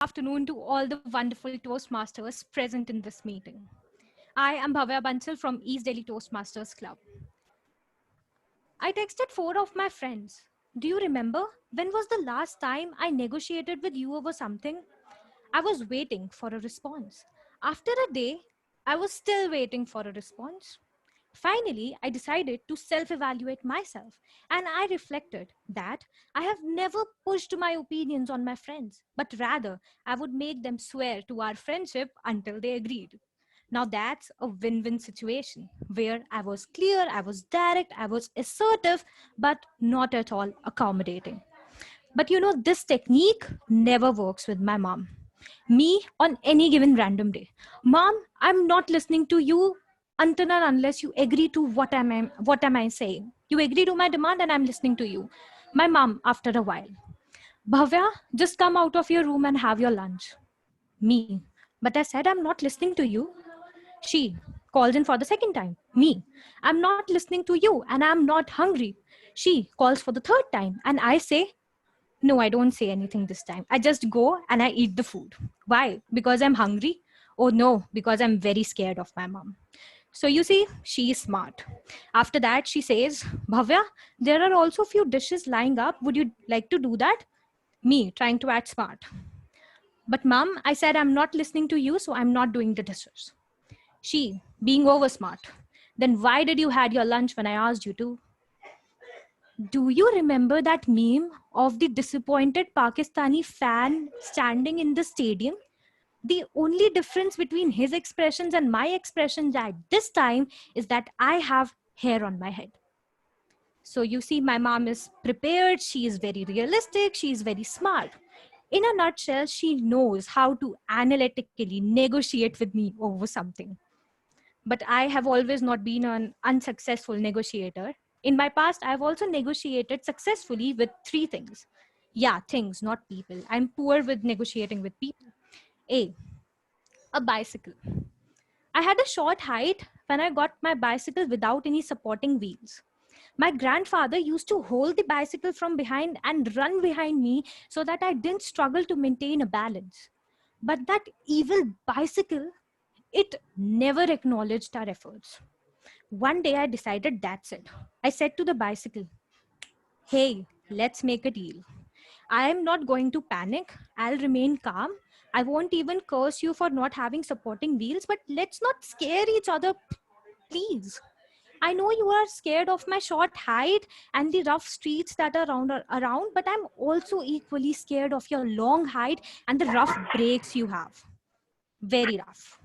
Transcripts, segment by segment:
afternoon to all the wonderful Toastmasters present in this meeting. I am Bhavya Bansal from East Delhi Toastmasters Club. I texted four of my friends. Do you remember when was the last time I negotiated with you over something? I was waiting for a response. After a day, I was still waiting for a response. Finally, I decided to self evaluate myself and I reflected that I have never pushed my opinions on my friends, but rather I would make them swear to our friendship until they agreed. Now that's a win win situation where I was clear, I was direct, I was assertive, but not at all accommodating. But this technique never works with my mom. Me on any given random day. Mom, I'm not listening to you until and unless you agree to what am I saying. You agree to my demand and I'm listening to you. My mom, after a while. Bhavya, just come out of your room and have your lunch. Me. But I said I'm not listening to you. She calls in for the second time. Me. I'm not listening to you and I'm not hungry. She calls for the third time and I say, no, I don't say anything this time. I just go and I eat the food. Why? Because I'm hungry? Oh no, because I'm very scared of my mom. So you see, she is smart. After that, she says, Bhavya, there are also few dishes lying up. Would you like to do that? Me, trying to act smart. But mom, I said I'm not listening to you, so I'm not doing the dishes. She, being over smart. Then why did you had your lunch when I asked you to? Do you remember that meme of the disappointed Pakistani fan standing in the stadium? The only difference between his expressions and my expressions at this time is that I have hair on my head. So you see, my mom is prepared, she is very realistic, she is very smart. In a nutshell, she knows how to analytically negotiate with me over something. But I have always not been an unsuccessful negotiator. In my past, I've also negotiated successfully with three things. Yeah, things, not people. I'm poor with negotiating with people. A bicycle. I had a short height when I got my bicycle without any supporting wheels. My grandfather used to hold the bicycle from behind and run behind me so that I didn't struggle to maintain a balance. But that evil bicycle, it never acknowledged our efforts. One day I decided that's it. I said to the bicycle, hey, let's make a deal. I am not going to panic. I'll remain calm. I won't even curse you for not having supporting wheels, but let's not scare each other, please. I know you are scared of my short height and the rough streets that are around, but I'm also equally scared of your long height and the rough breaks you have. Very rough.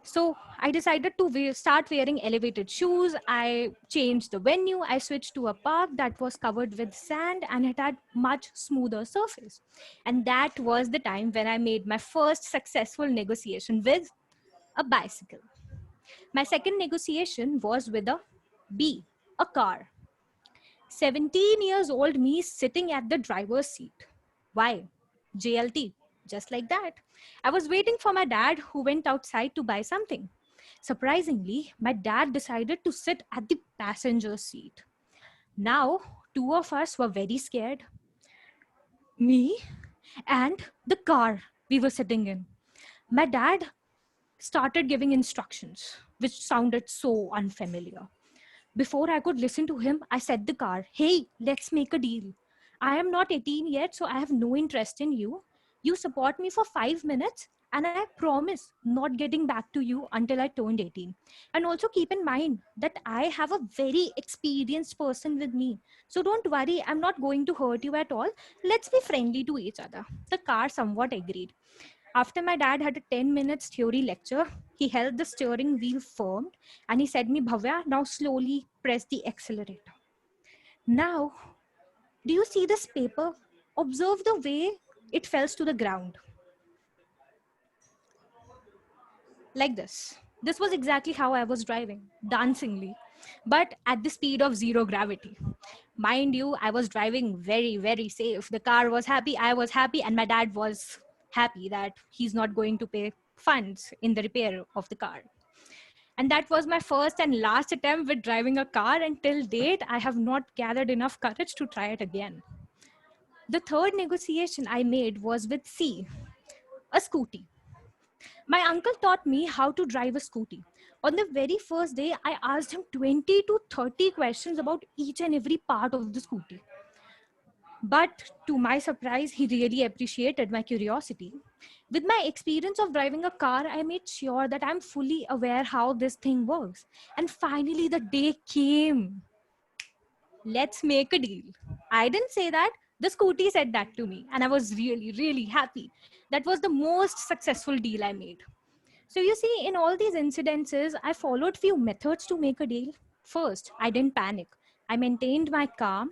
So I decided to start wearing elevated shoes. I changed the venue. I switched to a park that was covered with sand and it had much smoother surface. And that was the time when I made my first successful negotiation with a bicycle. My second negotiation was with a car. 17 years old me sitting at the driver's seat. Why? JLT. Just like that. I was waiting for my dad who went outside to buy something. Surprisingly, my dad decided to sit at the passenger seat. Now, two of us were very scared. Me and the car we were sitting in. My dad started giving instructions, which sounded so unfamiliar. Before I could listen to him, I said the car, hey, let's make a deal. I am not 18 yet, so I have no interest in you. You support me for 5 minutes, and I promise not getting back to you until I turned 18. And also keep in mind that I have a very experienced person with me. So don't worry, I'm not going to hurt you at all. Let's be friendly to each other. The car somewhat agreed. After my dad had a 10 minutes theory lecture, he held the steering wheel firm and he said me, Bhavya, now slowly press the accelerator. Now, do you see this paper? Observe the way it falls to the ground. Like this. This was exactly how I was driving, dancingly, but at the speed of zero gravity. Mind you, I was driving very, very safe. The car was happy, I was happy, and my dad was happy that he's not going to pay funds in the repair of the car. And that was my first and last attempt with driving a car. And till date, I have not gathered enough courage to try it again. The third negotiation I made was with C, a scooty. My uncle taught me how to drive a scooty. On the very first day, I asked him 20 to 30 questions about each and every part of the scooty. But to my surprise, he really appreciated my curiosity. With my experience of driving a car, I made sure that I'm fully aware how this thing works. And finally, the day came. Let's make a deal. I didn't say that. The scooty said that to me, and I was really, really happy. That was the most successful deal I made. So you see, in all these incidences, I followed few methods to make a deal. First, I didn't panic. I maintained my calm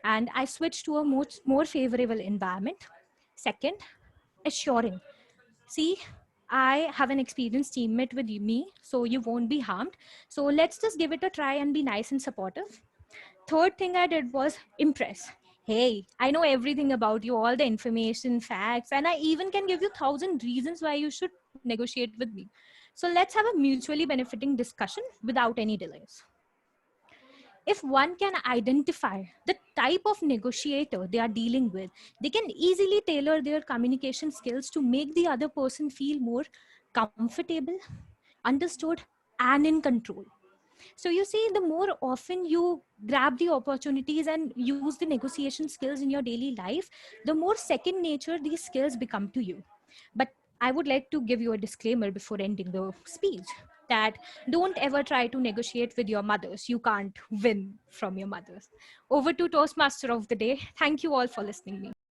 and I switched to a more favorable environment. Second, assuring. See, I have an experienced teammate with me, so you won't be harmed. So let's just give it a try and be nice and supportive. Third thing I did was impress. Hey, I know everything about you, all the information, facts, and I even can give you 1,000 reasons why you should negotiate with me. So let's have a mutually benefiting discussion without any delays. If one can identify the type of negotiator they are dealing with, they can easily tailor their communication skills to make the other person feel more comfortable, understood, and in control. So you see, the more often you grab the opportunities and use the negotiation skills in your daily life, the more second nature these skills become to you. But I would like to give you a disclaimer before ending the speech that don't ever try to negotiate with your mothers. You can't win from your mothers. Over to Toastmaster of the day. Thank you all for listening me.